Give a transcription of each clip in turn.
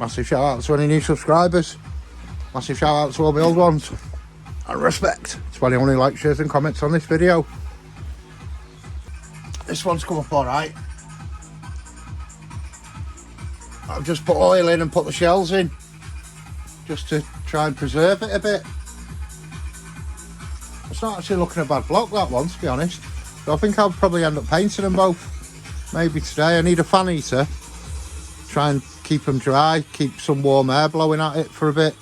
Massive shout out to any new subscribers. Massive shout out to all my old ones. And respect to anyone who likes, shares and comments on this video. This one's come up alright. I've just put oil in and put the shells in, just to try and preserve it a bit. It's not actually looking a bad block, that one, to be honest. So I think I'll probably end up painting them both. Maybe today. I need a fan heater. Try and keep them dry, keep some warm air blowing at it for a bit.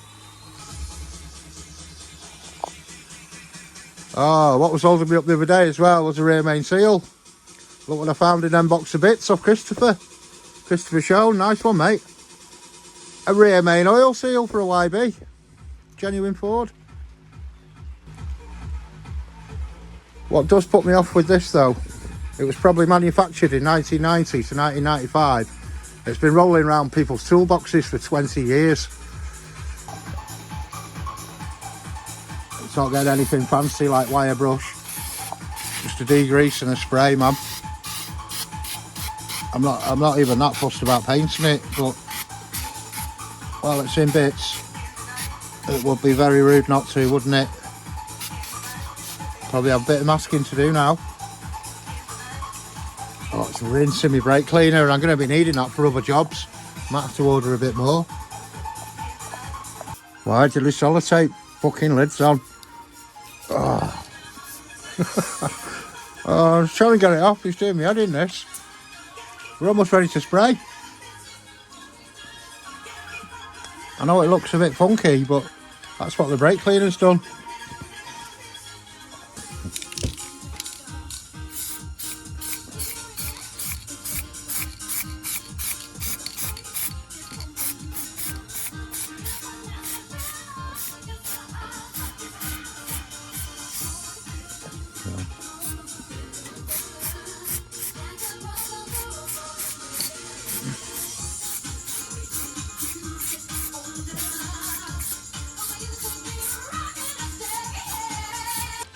Oh, what was holding me up the other day as well was a rear main seal. Look what I found in them box of bits off Christopher Show. Nice one, mate. A rear main oil seal for a YB. Genuine Ford. What does put me off with this though, it was probably manufactured in 1990 to 1995. It's been rolling around people's toolboxes for 20 years. It's not getting anything fancy like wire brush. Just a degrease and a spray, man. I'm not even that fussed about painting it, but while it's in bits, it would be very rude not to, wouldn't it? Probably have a bit of masking to do now. Oh, it's rinsing my brake cleaner, and I'm going to be needing that for other jobs. Might have to order a bit more. Why did the sellotape fucking lids on? Oh. Oh, I was trying to get it off. He's doing me head in this. We're almost ready to spray. I know it looks a bit funky, but that's what the brake cleaner's done.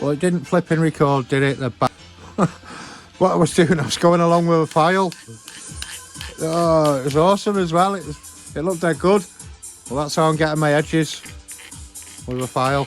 Well, it didn't flip and record, did it? What I was doing, I was going along with a file. Oh, it was awesome as well. It looked dead good. Well, that's how I'm getting my edges with a file.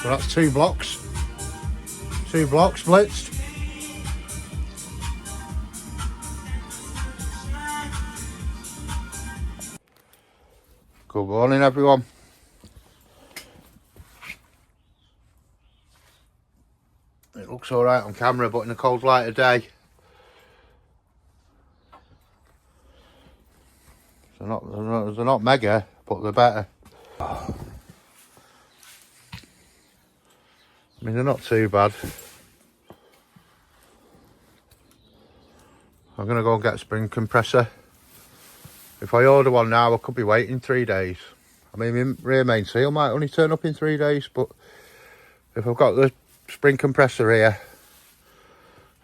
So that's two blocks blitzed. Good morning, everyone. It looks all right on camera, but in the cold light of day, they're not mega, but they're better. I mean, they're not too bad. I'm going to go and get a spring compressor. If I order one now, I could be waiting 3 days. I mean, my rear main seal might only turn up in 3 days, but if I've got the spring compressor here,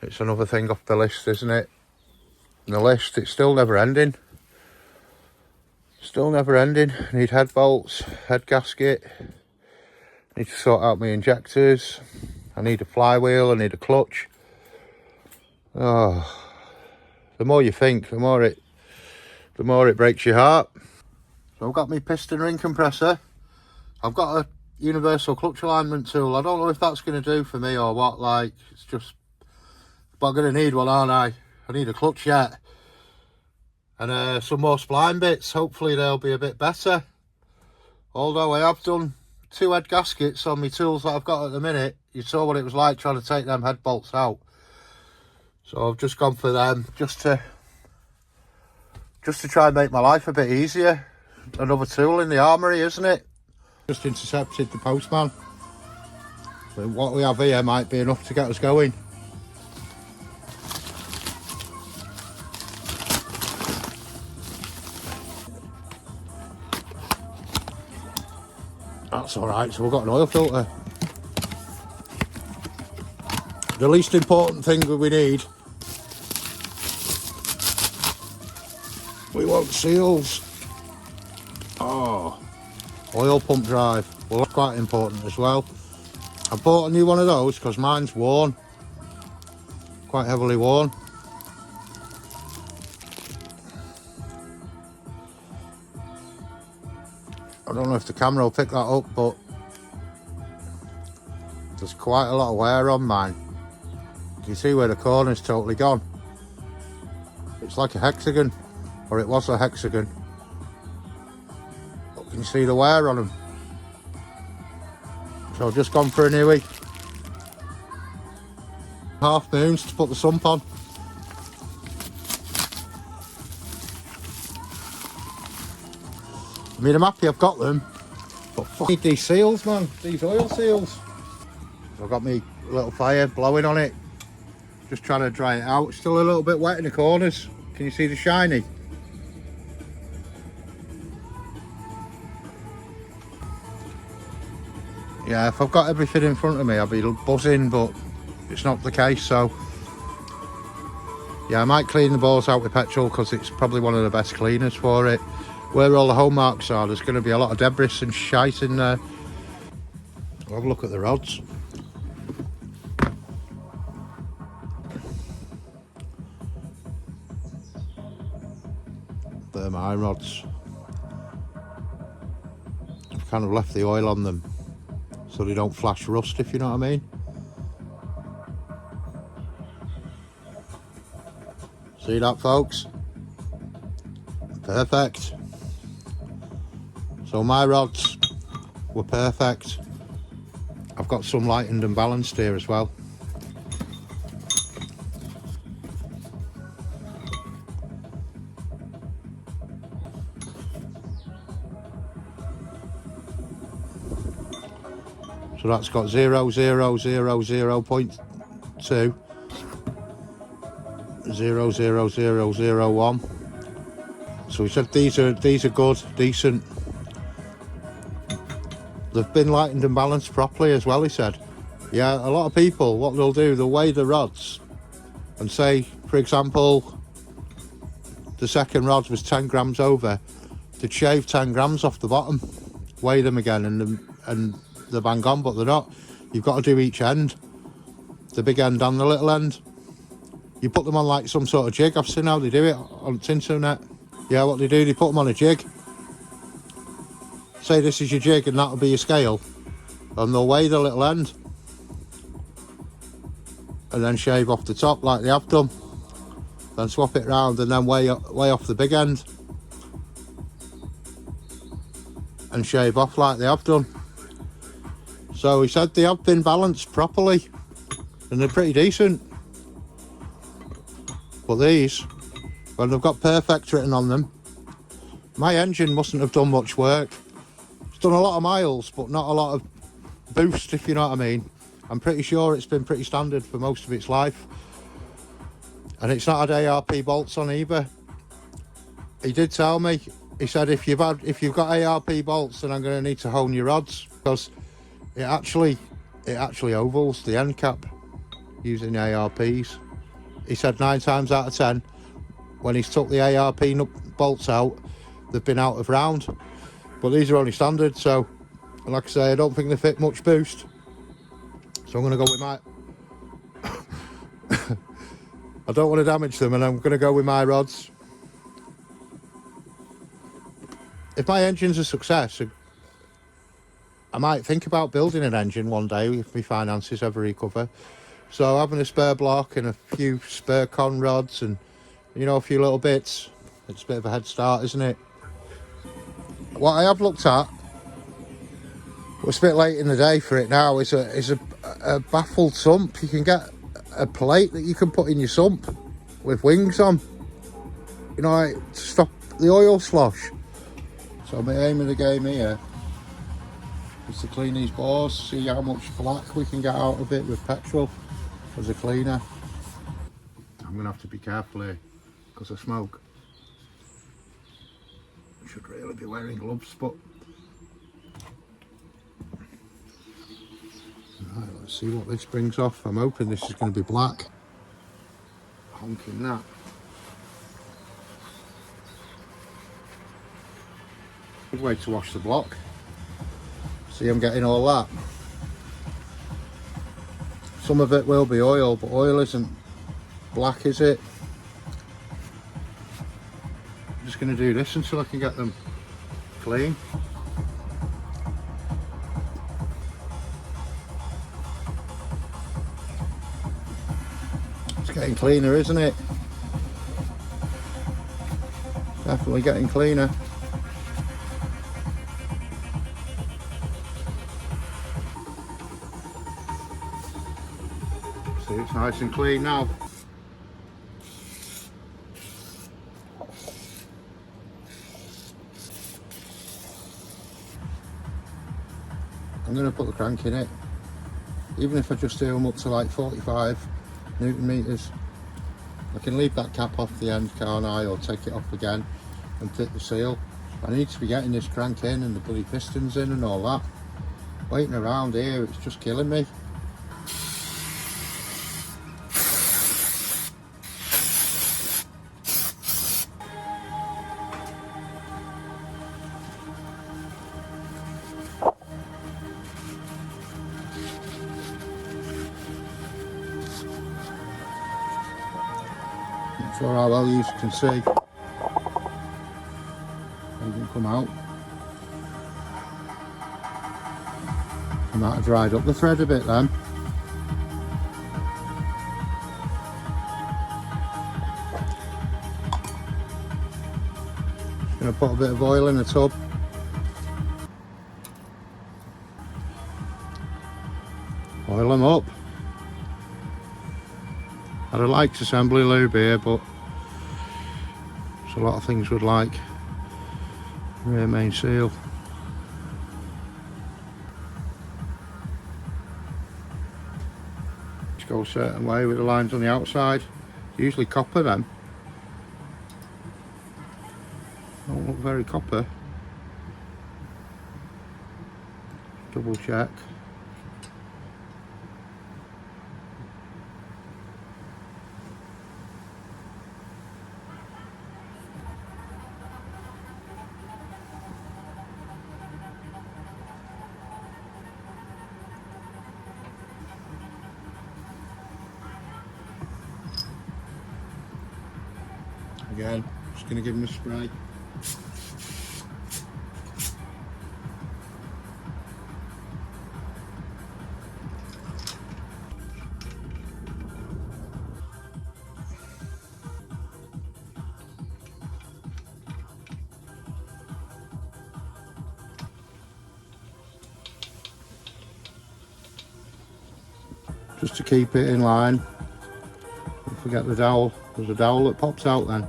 it's another thing off the list, isn't it? And the list, it's still never ending. Still never ending. I need head bolts, head gasket. Need to sort out my injectors. I need a flywheel, I need a clutch. Oh, the more you think, the more it breaks your heart. So I've got my piston ring compressor. I've got a universal clutch alignment tool. I don't know if that's going to do for me or what, like, it's just, but I'm going to need one, aren't I? I need a clutch yet. And some more spline bits, hopefully they'll be a bit better. Although I have done 2 head gaskets on my tools that I've got at the minute. You saw what it was like trying to take them head bolts out. So I've just gone for them, just to try and make my life a bit easier. Another tool in the armoury, isn't it? Just intercepted the postman. But what we have here might be enough to get us going. That's alright, so we've got an oil filter. The least important thing that we need, we want seals. Oh, oil pump drive. Well, that's quite important as well. I bought a new one of those because mine's worn, quite heavily worn. I don't know if the camera will pick that up, but there's quite a lot of wear on mine. You can see where the corner's totally gone. It's like a hexagon, or it was a hexagon. But you can see the wear on them. So I've just gone for a newie. Half moons to put the sump on. I mean, I'm happy I've got them, but fuck, I need these seals, man, these oil seals. So I've got me little fire blowing on it, just trying to dry it out. It's still a little bit wet in the corners. Can you see the shiny? Yeah, if I've got everything in front of me, I'll be buzzing, but it's not the case, so yeah, I might clean the balls out with petrol because it's probably one of the best cleaners for it. Where all the hole marks are, there's going to be a lot of debris and shite in there. I'll have a look at the rods. They're my rods. I've kind of left the oil on them so they don't flash rust, if you know what I mean. See that, folks? Perfect. So my rods were perfect. I've got some lightened and balanced here as well. So that's got 0, 0, 0, 0.2, 0, 0, 0, 0, 1. So we said these are good, decent. They've been lightened and balanced properly as well, he said. Yeah, a lot of people, what they'll do, they'll weigh the rods and say, for example, the second rod was 10 grams over. They'd shave 10 grams off the bottom, weigh them again, and they're bang on, but they're not. You've got to do each end, the big end and the little end. You put them on like some sort of jig. I've seen how they do it on the internet. Yeah, what they do, they put them on a jig. Say this is your jig and that'll be your scale, and they'll weigh the little end and then shave off the top like they have done, then swap it round and then weigh off the big end and shave off like they have done. So he said they have been balanced properly and they're pretty decent. But these, when they've got perfect written on them, my engine mustn't have done much work. It's done a lot of miles, but not a lot of boost, if you know what I mean. I'm pretty sure it's been pretty standard for most of its life. And it's not had ARP bolts on either. He did tell me, he said if you've got ARP bolts, then I'm going to need to hone your rods, because it actually ovals the end cap using the ARPs. He said 9 times out of 10, when he's took the ARP bolts out, they've been out of round. But these are only standard, so like I say, I don't think they fit much boost. So I'm going to go with my... I don't want to damage them, and I'm going to go with my rods. If my engine's a success, I might think about building an engine one day if my finances ever recover. So having a spare block and a few spare con rods and, you know, a few little bits, it's a bit of a head start, isn't it? What I have looked at, it's a bit late in the day for it now, is a baffled sump. You can get a plate that you can put in your sump with wings on, you know, like, to stop the oil slosh. So my aim of the game here is to clean these bores, see how much black we can get out of it with petrol as a cleaner. I'm going to have to be careful here because of smoke. I should really be wearing gloves, but... Right, let's see what this brings off. I'm hoping this is going to be black. Honking that. Good way to wash the block. See, I'm getting all that. Some of it will be oil, but oil isn't black, is it? I'm just going to do this until I can get them clean. It's getting cleaner, isn't it? Definitely getting cleaner. See, it's nice and clean now. I'm going to put the crank in it, even if I just do them up to like 45 Newton meters. I can leave that cap off the end, can't I, or take it off again and fit the seal. I need to be getting this crank in and the bloody pistons in and all that. Waiting around here, it's just killing me. Not sure how well you can see. It can come out. I might have dried up the thread a bit then. Just going to put a bit of oil in the tub. Oil them up. I'd have liked assembly lube here, but there's a lot of things would like. Rear main seal. Just go a certain way with the lines on the outside. Usually copper then. Don't look very copper. Double check. Again, just going to give them a spray. Just to keep it in line. Don't forget the dowel. There's a dowel that pops out then.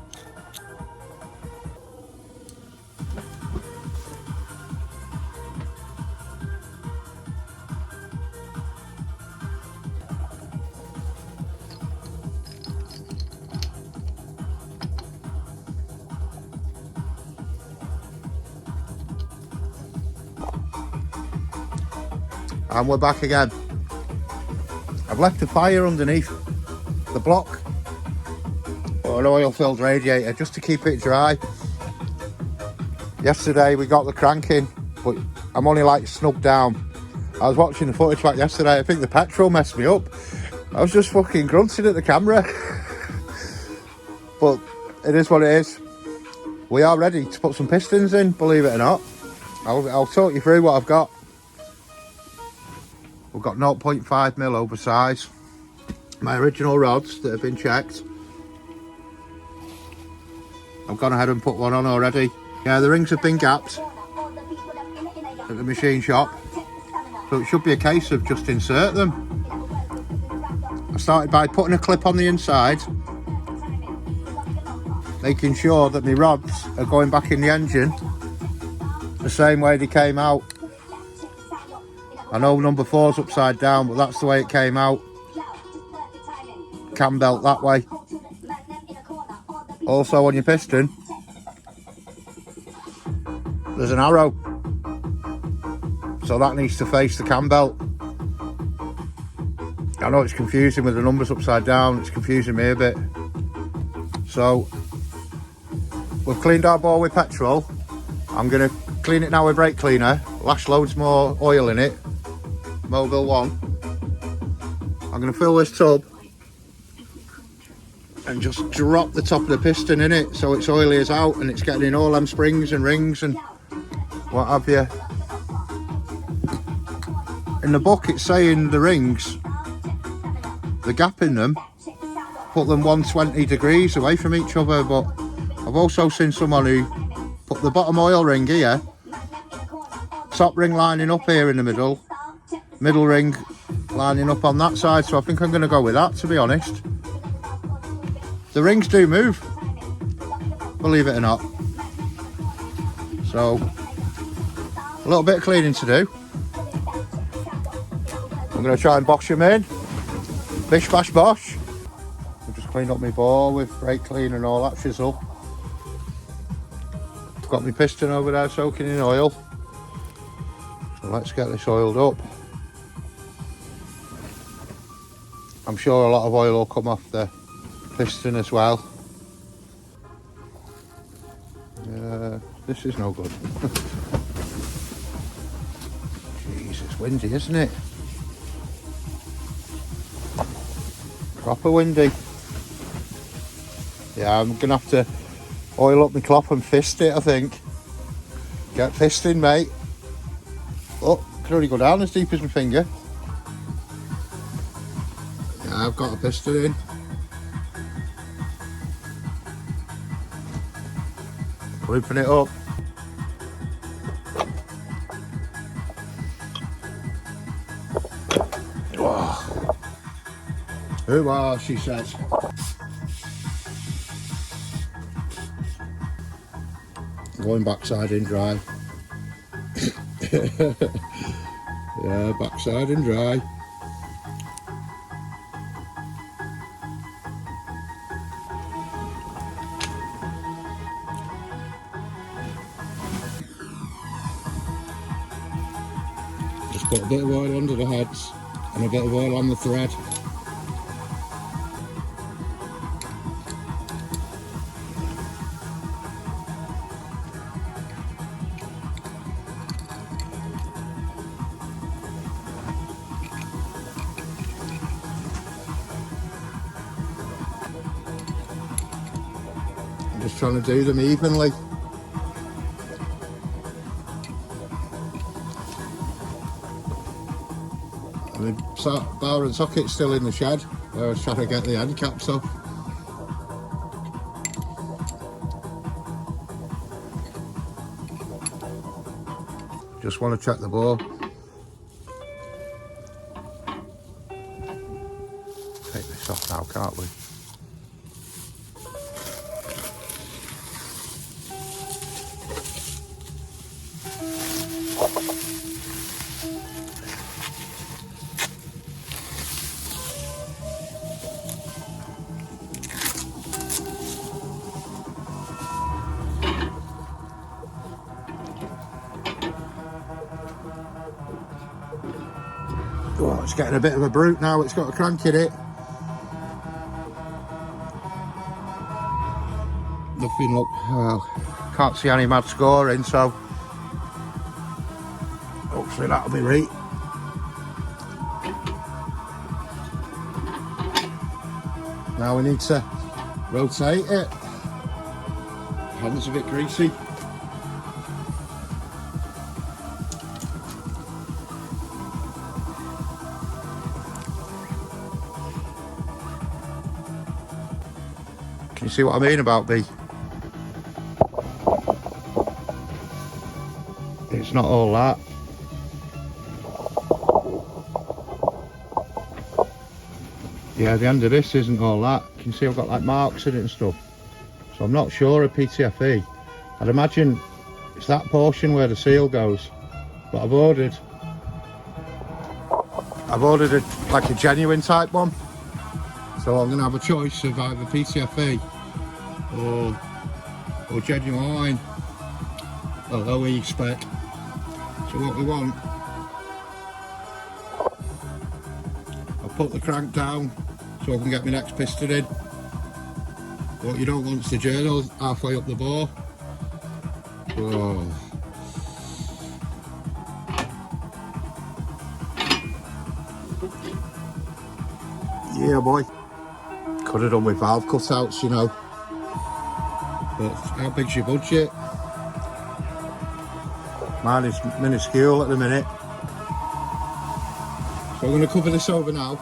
And we're back again. I've left a fire underneath the block, or an oil filled radiator, just to keep it dry. Yesterday we got the crank in, but I'm only like snugged down. I was watching the footage back yesterday. I think the petrol messed me up. I was just fucking grunting at the camera. But it is what it is. We are ready to put some pistons in, believe it or not. I'll talk you through what I've got. We've got 0.5mm oversize. My original rods that have been checked. I've gone ahead and put one on already. Yeah, the rings have been gapped at the machine shop. So it should be a case of just insert them. I started by putting a clip on the inside, making sure that my rods are going back in the engine the same way they came out. I know number 4's upside down, but that's the way it came out. Cam belt that way. Also on your piston, there's an arrow. So that needs to face the cam belt. I know it's confusing with the numbers upside down, it's confusing me a bit. So, we've cleaned our bore with petrol. I'm going to clean it now with brake cleaner, lash loads more oil in it, Mobile 1. I'm going to fill this tub and just drop the top of the piston in it so it's oily as out and it's getting in all them springs and rings and what have you. In the book it's saying the rings, the gap in them, put them 120 degrees away from each other, but I've also seen someone who put the bottom oil ring here, top ring lining up here in the middle ring lining up on that side, so I think I'm going to go with that, to be honest. The rings do move, believe it or not. So, a little bit of cleaning to do. I'm going to try and bosh them in. Bish bash bosh. I've just cleaned up my bore with brake clean and all that shizzle. I've got my piston over there soaking in oil. So let's get this oiled up. I'm sure a lot of oil will come off the piston as well. This is no good. Jeez, it's windy, isn't it? Proper windy. Yeah, I'm gonna have to oil up my cloth and fist it, I think. Get fisting, mate. Oh, can only go down as deep as my finger. Yeah, I've got a piston in. Looping it up. Oh. Who are, she says. Going backside in dry. Yeah, backside and dry. Just put a bit of oil under the heads and a bit of oil on the thread. I'm just trying to do them evenly. And the bar and socket's still in the shed where I was trying to get the end caps off. Just want to check the bore. Take this off now, can't we? Oh, it's getting a bit of a brute now, it's got a crank in it. Nothing look, well, can't see any mad scoring, so hopefully that'll be right. Now we need to rotate it. Hand's a bit greasy. Can you see what I mean about B? It's not all that. Yeah, the end of this isn't all that. You can see I've got like marks in it and stuff. So I'm not sure of PTFE. I'd imagine it's that portion where the seal goes. But I've ordered I've ordered like a genuine type one, so I'm going to have a choice of either PCFE or genuine, or OE spec. So what we want, I'll put the crank down so I can get my next piston in. What you don't want is the journal halfway up the bore. Oh. Yeah boy. Could have done with valve cutouts, you know. But how big's your budget? Mine is minuscule at the minute. So I'm going to cover this over now.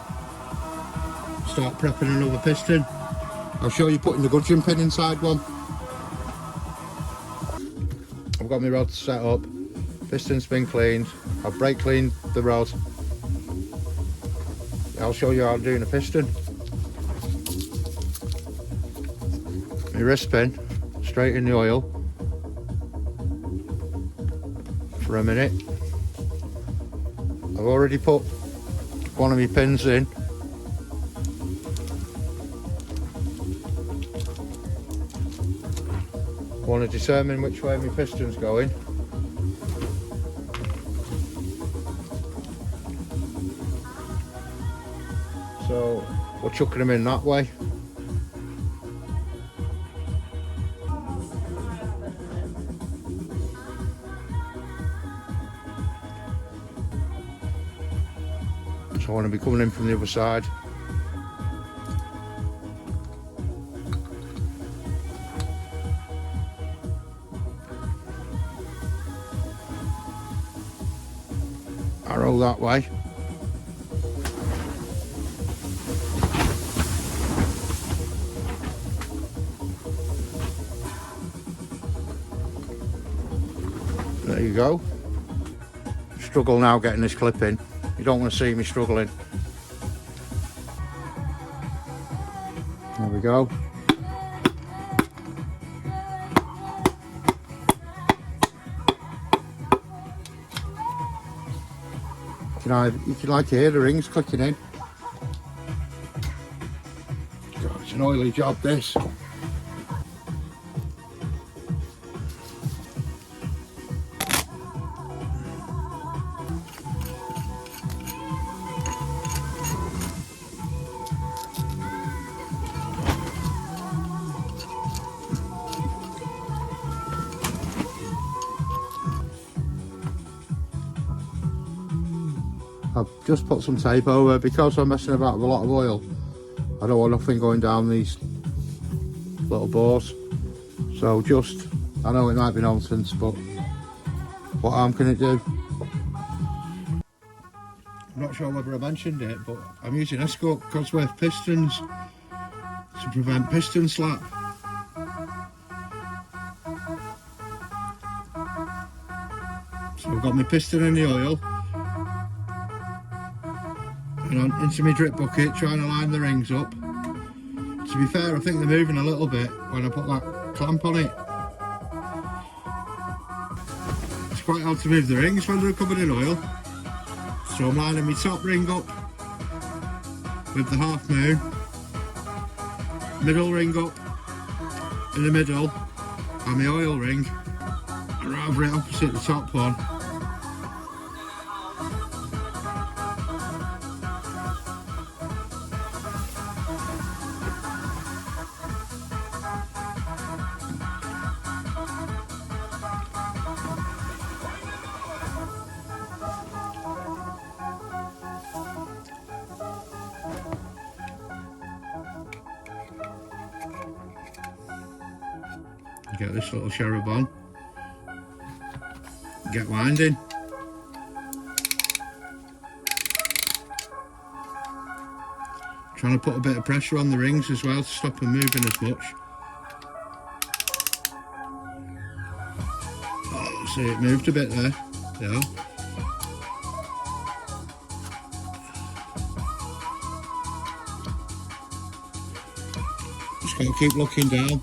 Start prepping another piston. I'll show you putting the gudgeon pin inside one. I've got my rods set up. Piston's been cleaned. I've brake cleaned the rod. I'll show you how I'm doing a piston. My wrist pin straight in the oil for a minute. I've already put one of my pins in. I want to determine which way my piston's going. So we're chucking them in that way. So I want to be coming in from the other side. Arrow that way. There you go. Struggle now getting this clip in. You don't want to see me struggling. There we go. You can like to hear the rings clicking in. God, it's an oily job this. I've just put some tape over because I'm messing about with a lot of oil. I don't want nothing going down these little bores. So just, I know it might be nonsense, but what harm can it do? I'm not sure whether I mentioned it, but I'm using Cosworth pistons to prevent piston slap. So I've got my piston in the oil. And into my drip bucket, trying to line the rings up. To be fair, I think they're moving a little bit when I put that clamp on it. It's quite hard to move the rings when they're covered in oil. So I'm lining my top ring up with the half moon, middle ring up in the middle, and my oil ring rather it opposite the top one. Get this little cherub on, get winding. Trying to put a bit of pressure on the rings as well to stop them moving as much. Oh, see, it moved a bit there. Yeah. Just got to keep looking down,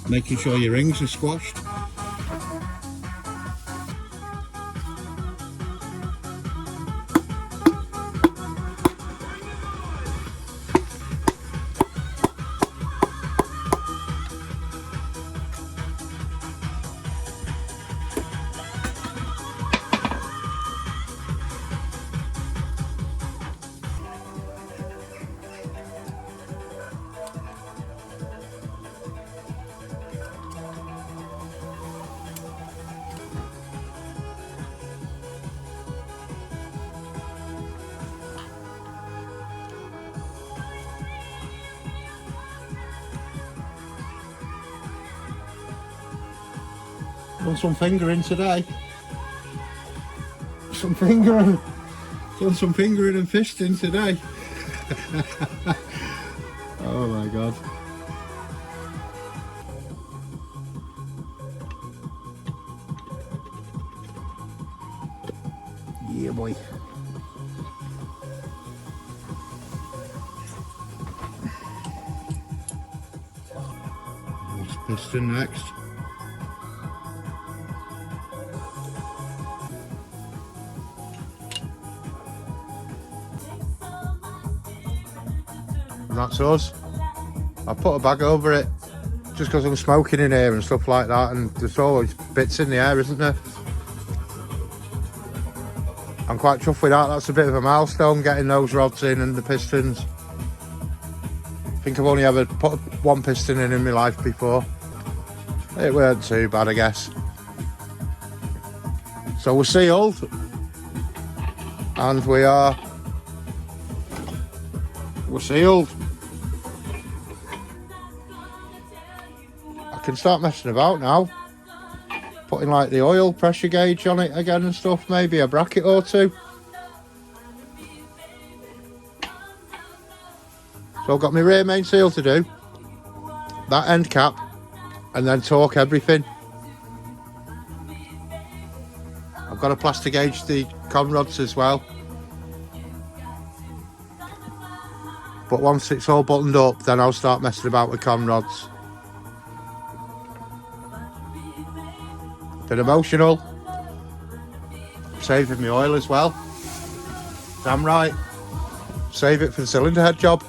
making sure your rings are squashed. Done some fingering today. Some fingering. Done some fingering and fisting today. Oh my god. Yeah boy. Piston next. And that's us. I put a bag over it just because I'm smoking in here and stuff like that, and there's always bits in the air, isn't there? I'm quite chuffed with that. That's a bit of a milestone, getting those rods in and the pistons. I think I've only ever put one piston in my life before. It weren't too bad, I guess. So we're sealed, and we're sealed. I can start messing about now, putting like the oil pressure gauge on it again and stuff, maybe a bracket or two. So I've got my rear main seal to do, that end cap, and then torque everything. I've got to plastic gauge the con rods as well. But once it's all buttoned up, then I'll start messing about with con rods. Bit emotional. Saving my oil as well. Damn right. Save it for the cylinder head job.